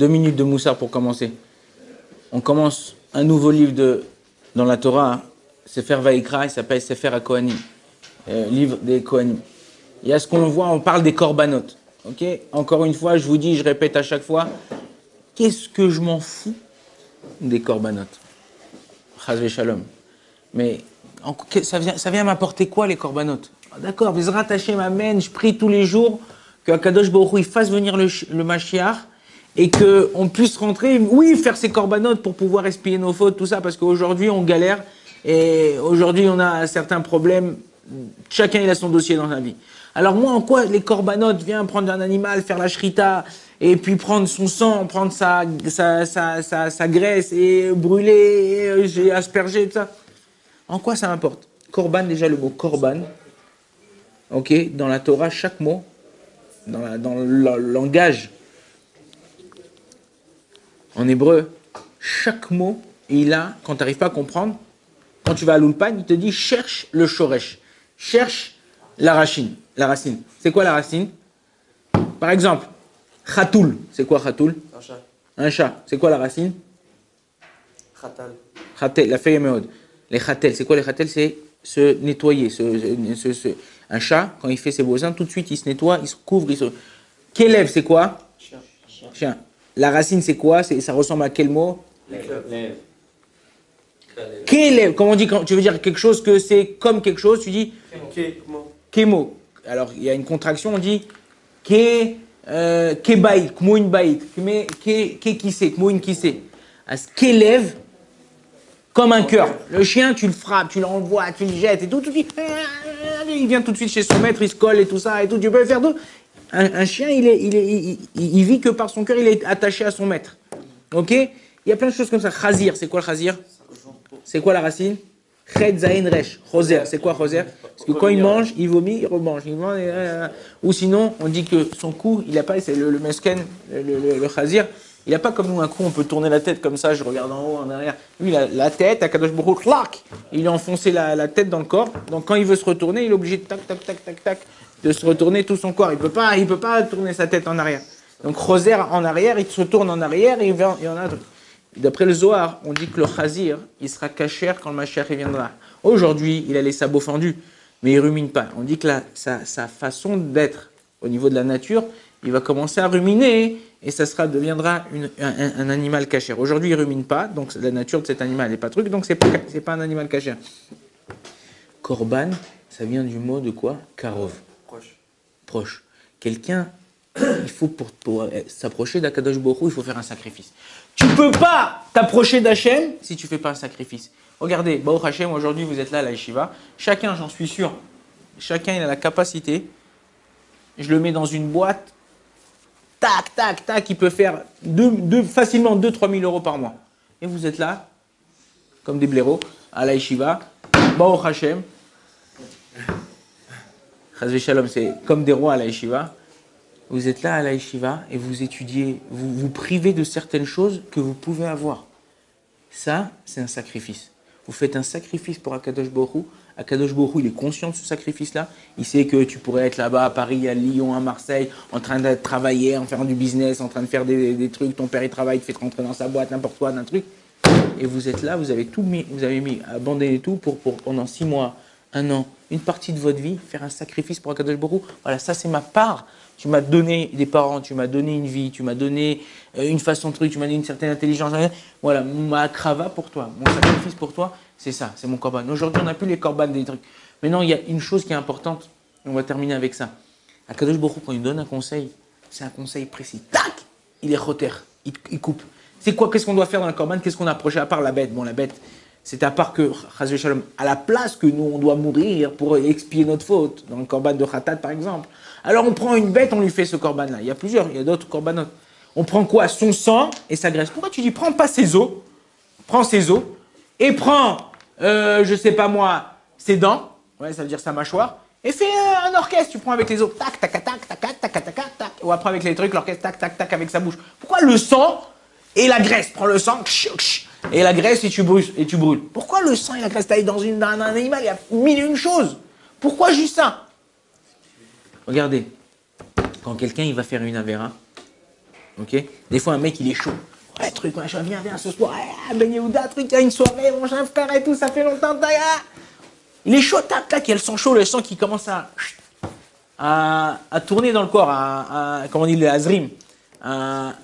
2 minutes de moussard pour commencer. On commence un nouveau livre dans la Torah, hein. Sefer Vaikra, il s'appelle Sefer HaKohanim, livre des Kohanim. Il y a ce qu'on voit, on parle des korbanot. Okay, encore une fois, je vous dis, je répète à chaque fois, qu'est-ce que je m'en fous des korbanot? Chas v'shalom. Mais ça vient m'apporter quoi les korbanot? D'accord, Bezrat Hashem, amen, je prie tous les jours que Akadosh Baruch Hu il fasse venir le Mashiach et qu'on puisse rentrer, oui, faire ses korbanot pour pouvoir expier nos fautes, tout ça, parce qu'aujourd'hui on galère et aujourd'hui on a certains problèmes, chacun il a son dossier dans sa vie. Alors moi, en quoi les korbanot, viens prendre un animal, faire la shrita, et puis prendre son sang, prendre sa graisse, et brûler, et asperger, tout ça. En quoi ça m'importe? Korban, déjà le mot korban, ok, dans la Torah, chaque mot, dans le langage, en hébreu, chaque mot, il a, quand tu n'arrives pas à comprendre, quand tu vas à l'ulpan, il te dit, cherche le shoresh, cherche la racine. La racine. C'est quoi la racine? Par exemple, khatoul. C'est quoi khatoul? Un chat. Un chat. C'est quoi la racine? Khatal. Khatel, la feuille méode. Les khatel, c'est quoi les khatel? C'est se nettoyer. Un chat, quand il fait ses besoins, tout de suite, il se nettoie, il se couvre. Kélev, c'est quoi? Chien. Chien. La racine, c'est quoi? Ça ressemble à quel mot? Lève. Kélev. Comment on dit quand tu veux dire quelque chose que c'est comme quelque chose? Tu dis kémo. Alors, il y a une contraction, on dit kebaït, kmoun baït, kekissé, kmoun kissé. As kélev, comme un cœur. Le chien, tu le frappes, tu l'envoies, tu le jettes et tout, il vient tout de suite chez son maître, il se colle et tout ça et tout. Tu peux faire tout. Un chien, il vit que par son cœur, il est attaché à son maître. Ok? Il y a plein de choses comme ça. Chazir, c'est quoi le chazir? C'est quoi la racine? Chet zayin resh. Choser, c'est quoi choser? Parce que quand il mange, il vomit, il remange. Ou sinon, on dit que son cou, il n'a pas, c'est le mesken, le chazir, il n'a pas comme nous un cou, on peut tourner la tête comme ça, je regarde en haut, en arrière. Lui, il a la tête, Akadosh Baruch Hu, clac, il a enfoncé la tête dans le corps. Donc quand il veut se retourner, il est obligé de tac, tac, tac, tac, tac, de se retourner tout son corps. Il peut pas tourner sa tête en arrière. Donc choser en arrière, il se tourne en arrière et il y en a. D'après le Zohar, on dit que le chazir, il sera kasher quand le Mashiach viendra. Aujourd'hui, il a les sabots fendus, mais il rumine pas. On dit que sa façon d'être au niveau de la nature, il va commencer à ruminer et ça deviendra un animal kasher. Aujourd'hui, il rumine pas, donc la nature de cet animal n'est pas truc, donc c'est pas un animal kasher. Korban, ça vient du mot de quoi? Karov. Proche. Quelqu'un, il faut pour s'approcher d'Akadosh Baruch Hu, il faut faire un sacrifice. Tu ne peux pas t'approcher d'Hachem si tu ne fais pas un sacrifice. Regardez, Baruch Hashem, aujourd'hui vous êtes là à la yeshiva. Chacun, j'en suis sûr, chacun il a la capacité. Je le mets dans une boîte. Tac, tac, tac, il peut faire facilement 2-3 000 euros par mois. Et vous êtes là, comme des blaireaux, à la yeshiva. Baruch Hashem. Chas v'shalom, c'est comme des rois à la yeshiva. Vous êtes là à la yeshiva et vous étudiez, vous vous privez de certaines choses que vous pouvez avoir. Ça, c'est un sacrifice. Vous faites un sacrifice pour Akadosh Baruch Hu. Akadosh Baruch Hu, il est conscient de ce sacrifice-là. Il sait que tu pourrais être là-bas à Paris, à Lyon, à Marseille, en train de travailler, en faisant du business, en train de faire des trucs. Ton père, il travaille, il te fait rentrer dans sa boîte, n'importe quoi, d'un truc. Et vous êtes là, vous avez tout mis, vous avez abandonné tout pour pendant 6 mois, 1 an, une partie de votre vie, faire un sacrifice pour Akadosh Baruch Hu. Voilà, ça c'est ma part. Tu m'as donné des parents, tu m'as donné une vie, tu m'as donné une façon de truc, tu m'as donné une certaine intelligence. Voilà, ma crava pour toi, mon sacrifice pour toi, c'est ça, c'est mon korban. Aujourd'hui, on n'a plus les korban des trucs. Maintenant, il y a une chose qui est importante, on va terminer avec ça. Akadosh Baruch Hu, quand il donne un conseil, c'est un conseil précis. Tac, il est choter, il coupe. C'est quoi, qu'est-ce qu'on doit faire dans le korban? Qu'est-ce qu'on a approché à part la bête? Bon, la bête, c'est à part que, chas v'shalom, à la place que nous, on doit mourir pour expier notre faute, dans le korban de Khatat, par exemple. Alors, on prend une bête, on lui fait ce korban-là. Il y a plusieurs, il y a d'autres korbanot. On prend quoi? Son sang et sa graisse. Pourquoi tu dis, prends pas ses os, prends ses os, et prends, je sais pas moi, ses dents, ouais, ça veut dire sa mâchoire, et fais un orchestre, tu prends avec les os, tac, tac, tac, tac, tac, tac, tac, tac, tac, ou après avec les trucs, l'orchestre, tac, tac, tac, avec sa bouche. Pourquoi le sang et la graisse? Prends le sang, et la graisse et tu brûles. Pourquoi le sang et la graisse? T'ailles dans un animal, il y a 1001 choses. Pourquoi juste ça? Regardez, quand quelqu'un il va faire une avéra, Ok? Des fois, un mec, il est chaud. Ouais, truc, machin, viens ce soir. Ah, Ben Yehuda, truc, il y a une soirée, mon cher frère et tout, ça fait longtemps. Il est chaud, tac, tac, il y a le sang chaud, le sang qui commence à tourner dans le corps, comment on dit, le azrim, à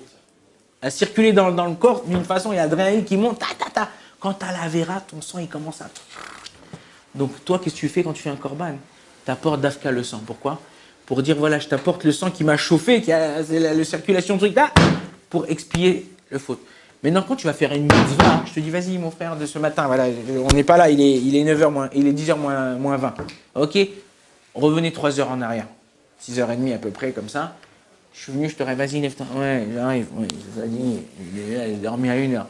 circuler dans le corps d'une façon, il y a l'adrénaline qui monte, ta, ta, ta. Quand tu as la vera, ton sang, il commence à... Donc, toi, qu'est-ce que tu fais quand tu fais un korban? Tu apportes d'Afka le sang. Pourquoi? Pour dire, voilà, je t'apporte le sang qui m'a chauffé, qui a la circulation truc là, pour expier le faute. Maintenant, quand tu vas faire une mitzvah, je te dis, vas-y, mon frère, de ce matin, voilà, on n'est pas là, il est 9h moins, il est 10h moins 20. Ok? Revenez 3 heures en arrière. 6h30 à peu près, comme ça. Je suis venu, je te rêve, vas-y, lève-toi. Ouais, j'arrive. Ouais, il a dormi à 1h.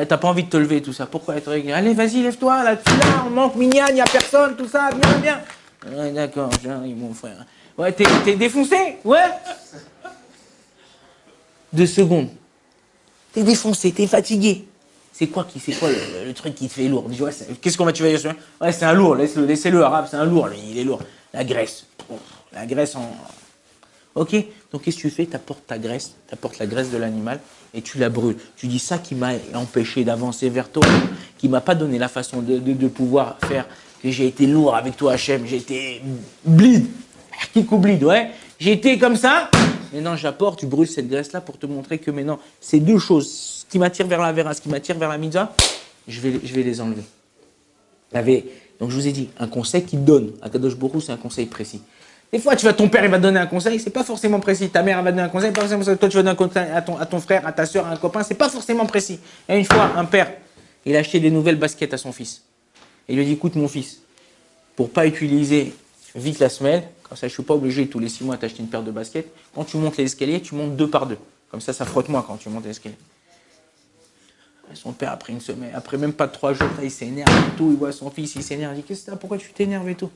T'as pas envie de te lever, tout ça. Pourquoi être... Allez, vas-y, lève-toi, là, on manque, mignonne, il n'y a personne, tout ça, viens. Ouais, d'accord, j'arrive, mon frère. Ouais, t'es défoncé? Ouais. 2 secondes. T'es défoncé, t'es fatigué. C'est quoi le truc qui te fait lourd? Ouais, qu'est-ce qu'on va tuer? Ouais, c'est un lourd, laissez-le, arabe, c'est un lourd, lui, il est lourd. La graisse. La graisse en... Ok? Donc, qu'est-ce que tu fais? Tu apportes ta graisse, tu apportes la graisse de l'animal et tu la brûles. Tu dis ça qui m'a empêché d'avancer vers toi, qui ne m'a pas donné la façon de pouvoir faire que j'ai été lourd avec toi, Hachem. J'ai été bleed. Kikou bleed, ouais. J'ai été comme ça. Maintenant, j'apporte, tu brûles cette graisse-là pour te montrer que maintenant, ces deux choses, ce qui m'attire vers la vera, ce qui m'attire vers la mitzvah, je vais les enlever. Donc, je vous ai dit, un conseil qui donne à Kadosh Borou, c'est un conseil précis. Des fois, ton père, il va te donner un conseil, c'est pas forcément précis. Ta mère, elle va te donner un conseil, pas forcément précis. Toi, tu vas donner un conseil à ton frère, à ta soeur, à un copain, c'est pas forcément précis. Et une fois, un père, il a acheté des nouvelles baskets à son fils. Et il lui a dit, écoute, mon fils, pour pas utiliser vite la semelle, comme ça, je suis pas obligé tous les 6 mois de t'acheter une paire de baskets. Quand tu montes les escaliers, tu montes 2 par 2. Comme ça frotte moins quand tu montes les escaliers. Et son père, après une semaine, après même pas 3 jours, il s'énerve et tout, il voit son fils, il s'énerve, il dit, qu'est-ce que c'est, pourquoi tu t'énerves et tout?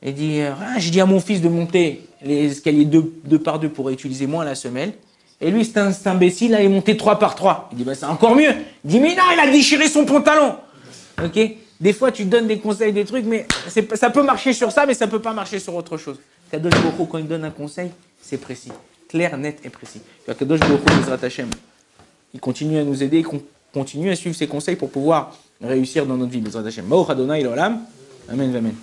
Il dit, j'ai dit à mon fils de monter les escaliers 2 par 2 pour utiliser moins la semelle. Et lui, c'est un imbécile, là, il est monté 3 par 3. Il dit, bah, c'est encore mieux. Il dit, mais non, il a déchiré son pantalon. Ok? Des fois, tu donnes des conseils, des trucs, mais ça peut marcher sur ça, mais ça ne peut pas marcher sur autre chose. Kadosh Baruch Hu, quand il donne un conseil, c'est précis. Clair, net et précis. Kadosh Baruch Hu, Bezrat Hashem, il continue à nous aider, il continue à suivre ses conseils pour pouvoir réussir dans notre vie. Bezrat Hashem. Baruch Adonai l'olam. Amen, amen.